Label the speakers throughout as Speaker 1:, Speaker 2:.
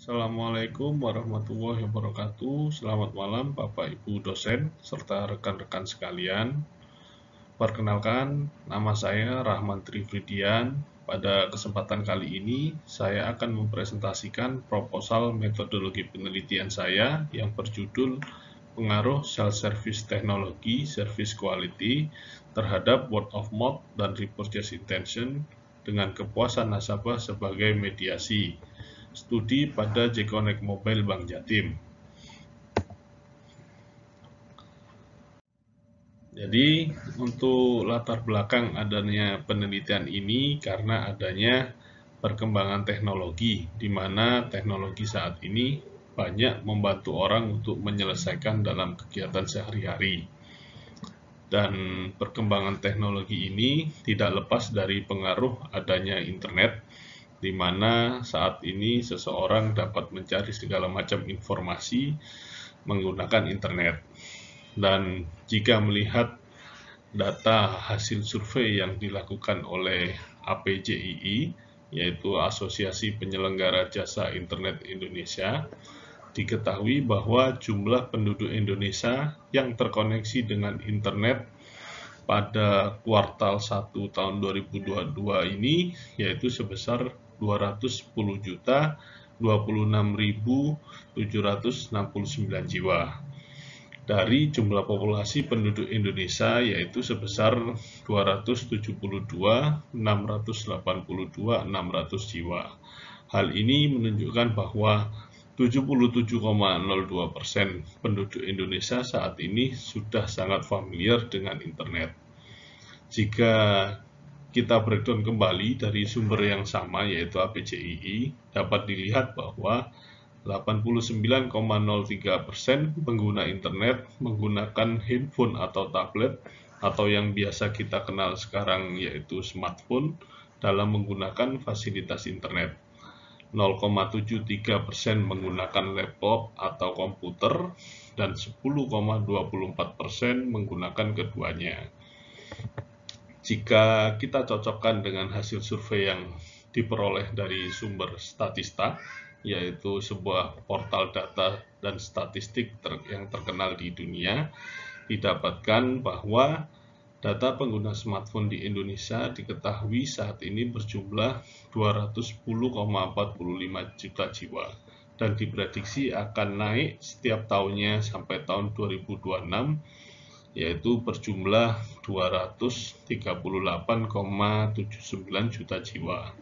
Speaker 1: Assalamualaikum warahmatullahi wabarakatuh. Selamat malam Bapak Ibu dosen serta rekan-rekan sekalian. Perkenalkan, nama saya Rahman Trifridian. Pada kesempatan kali ini, saya akan mempresentasikan proposal metodologi penelitian saya yang berjudul Pengaruh Self-Service Technology Service Quality terhadap Word of Mouth dan Repurchase Intention dengan kepuasan nasabah sebagai mediasi. Studi pada J-Connect Mobile Bank Jatim. Jadi, untuk latar belakang adanya penelitian ini karena adanya perkembangan teknologi, di mana teknologi saat ini banyak membantu orang untuk menyelesaikan dalam kegiatan sehari-hari. Dan perkembangan teknologi ini tidak lepas dari pengaruh adanya internet, di mana saat ini seseorang dapat mencari segala macam informasi menggunakan internet. Dan jika melihat data hasil survei yang dilakukan oleh APJII, yaitu Asosiasi Penyelenggara Jasa Internet Indonesia, diketahui bahwa jumlah penduduk Indonesia yang terkoneksi dengan internet pada kuartal 1 tahun 2022 ini yaitu sebesar 210.026.769 jiwa. Dari jumlah populasi penduduk Indonesia yaitu sebesar 272.682.600 jiwa. Hal ini menunjukkan bahwa 77,02% penduduk Indonesia saat ini sudah sangat familiar dengan internet. Jika kita breakdown kembali dari sumber yang sama yaitu APJII, dapat dilihat bahwa 89,03% pengguna internet menggunakan handphone atau tablet atau yang biasa kita kenal sekarang yaitu smartphone dalam menggunakan fasilitas internet. 0,73% menggunakan laptop atau komputer dan 10,24% menggunakan keduanya. Jika kita cocokkan dengan hasil survei yang diperoleh dari sumber Statista, yaitu sebuah portal data dan statistik yang terkenal di dunia, didapatkan bahwa data pengguna smartphone di Indonesia diketahui saat ini berjumlah 210,45 juta jiwa dan diprediksi akan naik setiap tahunnya sampai tahun 2026 yaitu berjumlah 238,79 juta jiwa.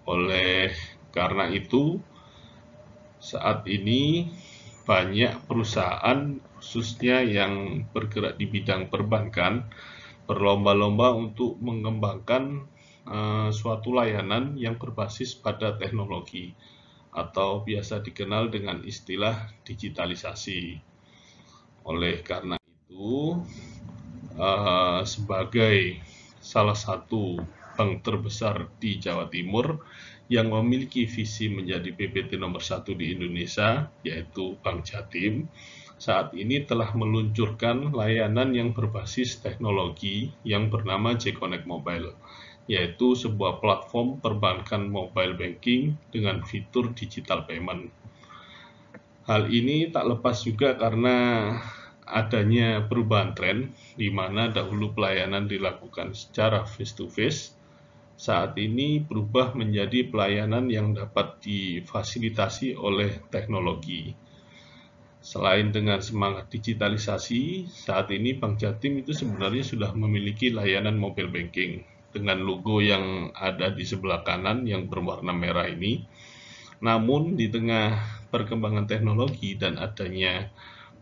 Speaker 1: Oleh karena itu, saat ini banyak perusahaan khususnya yang bergerak di bidang perbankan berlomba-lomba untuk mengembangkan suatu layanan yang berbasis pada teknologi atau biasa dikenal dengan istilah digitalisasi. Oleh karena itu, sebagai salah satu bank terbesar di Jawa Timur yang memiliki visi menjadi BPT nomor 1 di Indonesia, yaitu Bank Jatim, saat ini telah meluncurkan layanan yang berbasis teknologi yang bernama J-Connect Mobile, yaitu sebuah platform perbankan mobile banking dengan fitur digital payment. Hal ini tak lepas juga karena adanya perubahan tren, di mana dahulu pelayanan dilakukan secara face-to-face, saat ini berubah menjadi pelayanan yang dapat difasilitasi oleh teknologi. Selain dengan semangat digitalisasi, saat ini Bank Jatim itu sebenarnya sudah memiliki layanan mobile banking dengan logo yang ada di sebelah kanan yang berwarna merah ini. Namun di tengah perkembangan teknologi dan adanya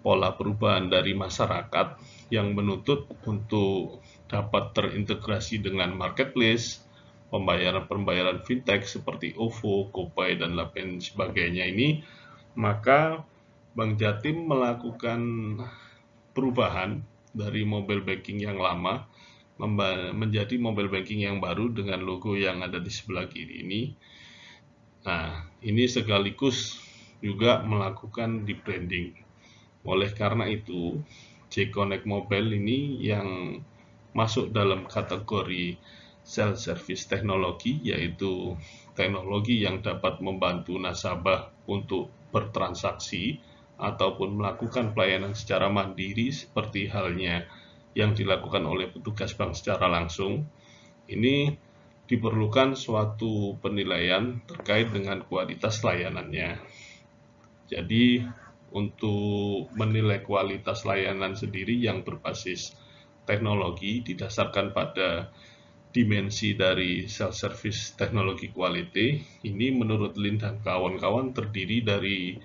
Speaker 1: pola perubahan dari masyarakat yang menuntut untuk dapat terintegrasi dengan marketplace, pembayaran fintech seperti OVO, GoPay, dan lain sebagainya ini, maka Bank Jatim melakukan perubahan dari mobile banking yang lama menjadi mobile banking yang baru dengan logo yang ada di sebelah kiri ini. Nah, ini sekaligus juga melakukan rebranding. Oleh karena itu, J-Connect Mobile ini yang masuk dalam kategori self-service teknologi, yaitu teknologi yang dapat membantu nasabah untuk bertransaksi ataupun melakukan pelayanan secara mandiri seperti halnya yang dilakukan oleh petugas bank secara langsung. Ini diperlukan suatu penilaian terkait dengan kualitas layanannya. Jadi, untuk menilai kualitas layanan sendiri yang berbasis teknologi didasarkan pada dimensi dari self-service teknologi quality, ini menurut Lin dan kawan-kawan terdiri dari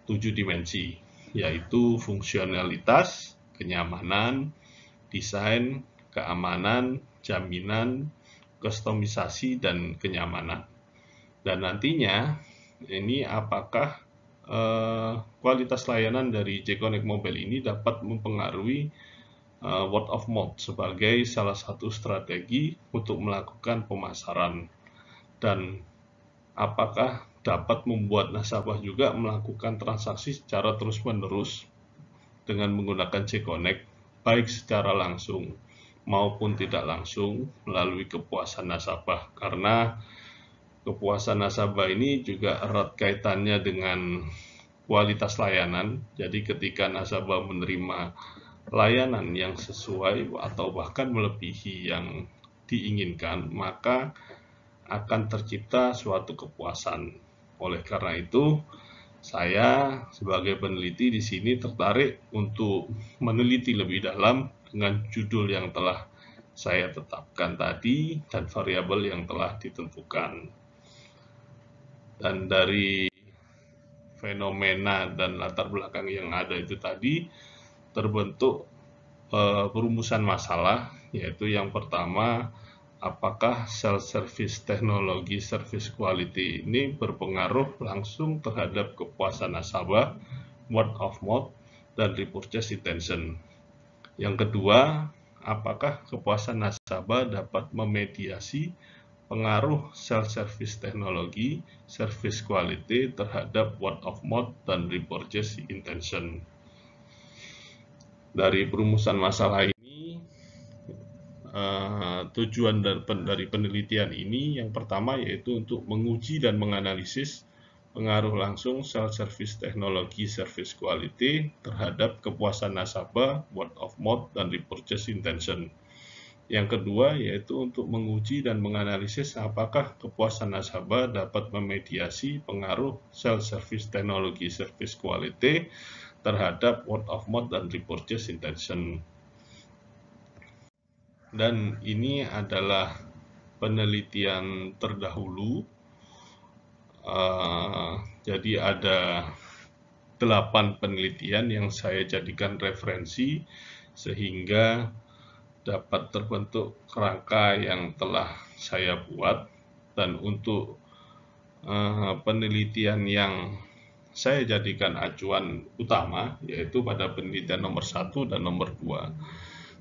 Speaker 1: 7 dimensi, yaitu fungsionalitas, kenyamanan, desain, keamanan, jaminan, kustomisasi, dan kenyamanan. Dan nantinya, ini apakah kualitas layanan dari J-Connect Mobile ini dapat mempengaruhi word of mouth sebagai salah satu strategi untuk melakukan pemasaran, dan apakah dapat membuat nasabah juga melakukan transaksi secara terus-menerus dengan menggunakan J-Connect, baik secara langsung maupun tidak langsung melalui kepuasan nasabah, karena kepuasan nasabah ini juga erat kaitannya dengan kualitas layanan. Jadi ketika nasabah menerima layanan yang sesuai atau bahkan melebihi yang diinginkan, maka akan tercipta suatu kepuasan. Oleh karena itu, saya sebagai peneliti di sini tertarik untuk meneliti lebih dalam dengan judul yang telah saya tetapkan tadi dan variabel yang telah ditentukan. Dan dari fenomena dan latar belakang yang ada itu tadi terbentuk perumusan masalah, yaitu yang pertama, apakah self-service teknologi service quality ini berpengaruh langsung terhadap kepuasan nasabah, word of mouth, dan repurchase intention. Yang kedua, apakah kepuasan nasabah dapat memediasi pengaruh self-service teknologi service quality terhadap word of mouth dan repurchase intention. Dari perumusan masalah ini, tujuan dari penelitian ini yang pertama yaitu untuk menguji dan menganalisis pengaruh langsung self-service teknologi service quality terhadap kepuasan nasabah, word of mouth, dan repurchase intention. Yang kedua yaitu untuk menguji dan menganalisis apakah kepuasan nasabah dapat memediasi pengaruh self-service teknologi service quality terhadap word of mouth dan repurchase intention. Dan ini adalah penelitian terdahulu. Jadi ada 8 penelitian yang saya jadikan referensi sehingga dapat terbentuk kerangka yang telah saya buat. Dan untuk penelitian yang saya jadikan acuan utama yaitu pada penelitian nomor 1 dan nomor 2.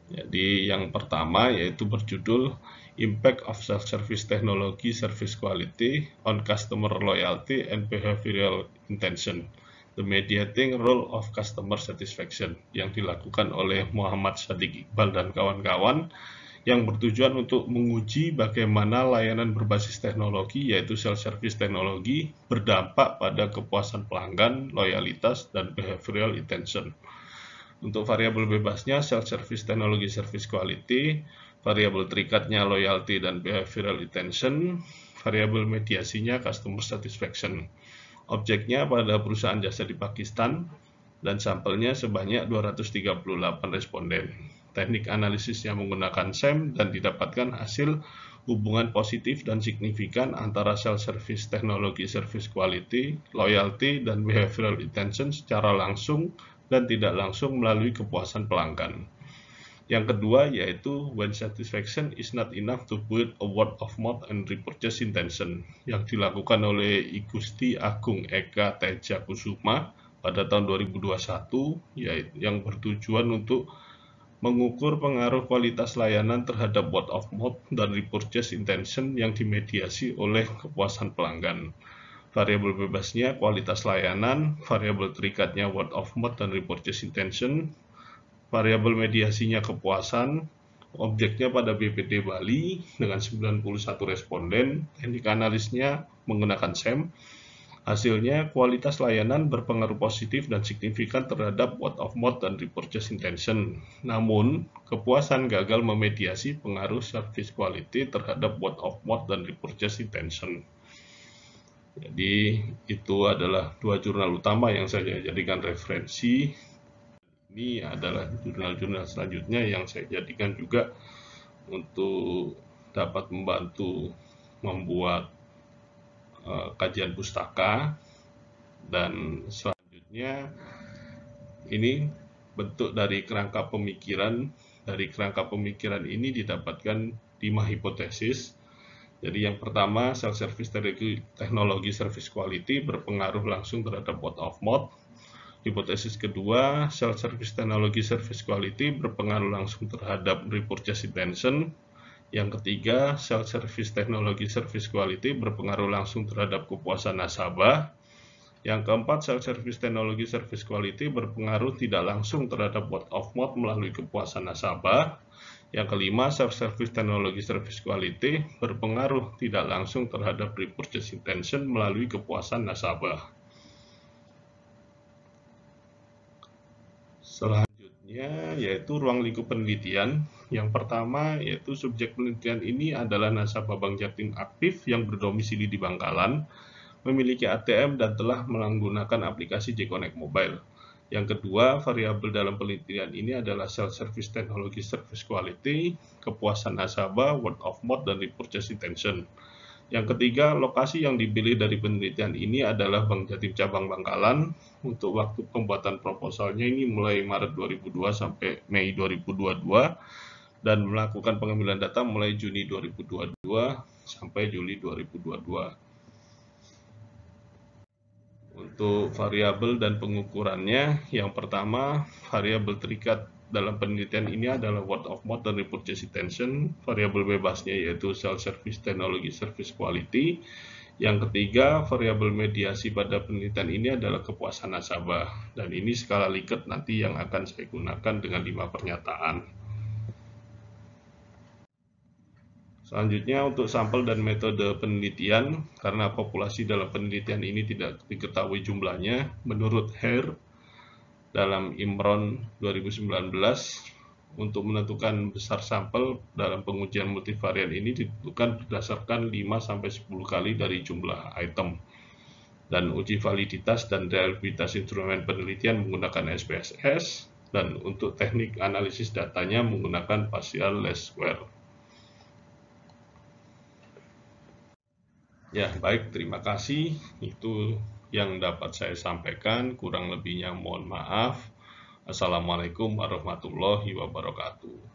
Speaker 1: Jadi yang pertama yaitu berjudul Impact of Self-Service Technology Service Quality on Customer Loyalty and Behavioral Intention, The Mediating Role of Customer Satisfaction, yang dilakukan oleh Muhammad Shadiq Iqbal dan kawan-kawan, yang bertujuan untuk menguji bagaimana layanan berbasis teknologi yaitu self-service teknologi berdampak pada kepuasan pelanggan, loyalitas, dan behavioral intention. Untuk variabel bebasnya self-service teknologi service quality, variabel terikatnya loyalty dan behavioral intention, variabel mediasinya customer satisfaction. Objeknya pada perusahaan jasa di Pakistan dan sampelnya sebanyak 238 responden. Teknik analisisnya menggunakan SEM dan didapatkan hasil hubungan positif dan signifikan antara self-service teknologi service quality, loyalty, dan behavioral intention secara langsung dan tidak langsung melalui kepuasan pelanggan. Yang kedua yaitu when satisfaction is not enough to build a word of mouth and repurchase intention, yang dilakukan oleh I Gusti Agung Eka Teja Kusuma pada tahun 2021, yang bertujuan untuk mengukur pengaruh kualitas layanan terhadap word of mouth dan repurchase intention yang dimediasi oleh kepuasan pelanggan. Variabel bebasnya kualitas layanan, variabel terikatnya word of mouth dan repurchase intention, variabel mediasinya kepuasan, Objeknya pada BPD Bali dengan 91 responden, teknik analisnya menggunakan SEM. Hasilnya, kualitas layanan berpengaruh positif dan signifikan terhadap word of mouth dan repurchase intention. Namun, kepuasan gagal memediasi pengaruh service quality terhadap word of mouth dan repurchase intention. Jadi, itu adalah dua jurnal utama yang saya jadikan referensi. Ini adalah jurnal-jurnal selanjutnya yang saya jadikan juga untuk dapat membantu membuat kajian pustaka. Dan selanjutnya ini bentuk dari kerangka pemikiran. Dari kerangka pemikiran ini didapatkan 5 hipotesis. Jadi yang pertama, self service teknologi service quality berpengaruh langsung terhadap word of mouth. Hipotesis kedua, self service teknologi service quality berpengaruh langsung terhadap repurchase intention. Yang ketiga, self service teknologi service quality berpengaruh langsung terhadap kepuasan nasabah. Yang keempat, self service teknologi service quality berpengaruh tidak langsung terhadap word of mouth melalui kepuasan nasabah. Yang kelima, self service teknologi service quality berpengaruh tidak langsung terhadap repurchase intention melalui kepuasan nasabah. Selanjutnya yaitu ruang lingkup penelitian. Yang pertama yaitu subjek penelitian ini adalah nasabah Bank Jatim aktif yang berdomisili di Bangkalan, memiliki ATM dan telah menggunakan aplikasi J-Connect Mobile. Yang kedua, variabel dalam penelitian ini adalah self-service teknologi service quality, kepuasan nasabah, word of mouth, dan repurchase intention. Yang ketiga, lokasi yang dipilih dari penelitian ini adalah Bank Jatim Cabang Bangkalan. Untuk waktu pembuatan proposalnya ini mulai Maret 2002 sampai Mei 2022 dan melakukan pengambilan data mulai Juni 2022 sampai Juli 2022. Untuk variabel dan pengukurannya, yang pertama, variabel terikat dalam penelitian ini adalah word of mouth dan repurchase intention. Variabel bebasnya yaitu self service teknologi service quality. Yang ketiga, variabel mediasi pada penelitian ini adalah kepuasan nasabah. Dan ini skala Likert nanti yang akan saya gunakan dengan 5 pernyataan. Selanjutnya untuk sampel dan metode penelitian, karena populasi dalam penelitian ini tidak diketahui jumlahnya, menurut Hare dalam Imron 2019, untuk menentukan besar sampel dalam pengujian multivarian ini ditentukan berdasarkan 5-10 kali dari jumlah item. Dan uji validitas dan reliabilitas instrumen penelitian menggunakan SPSS, dan untuk teknik analisis datanya menggunakan partial least square. Ya, baik, terima kasih. Itu yang dapat saya sampaikan. Kurang lebihnya mohon maaf. Assalamualaikum warahmatullahi wabarakatuh.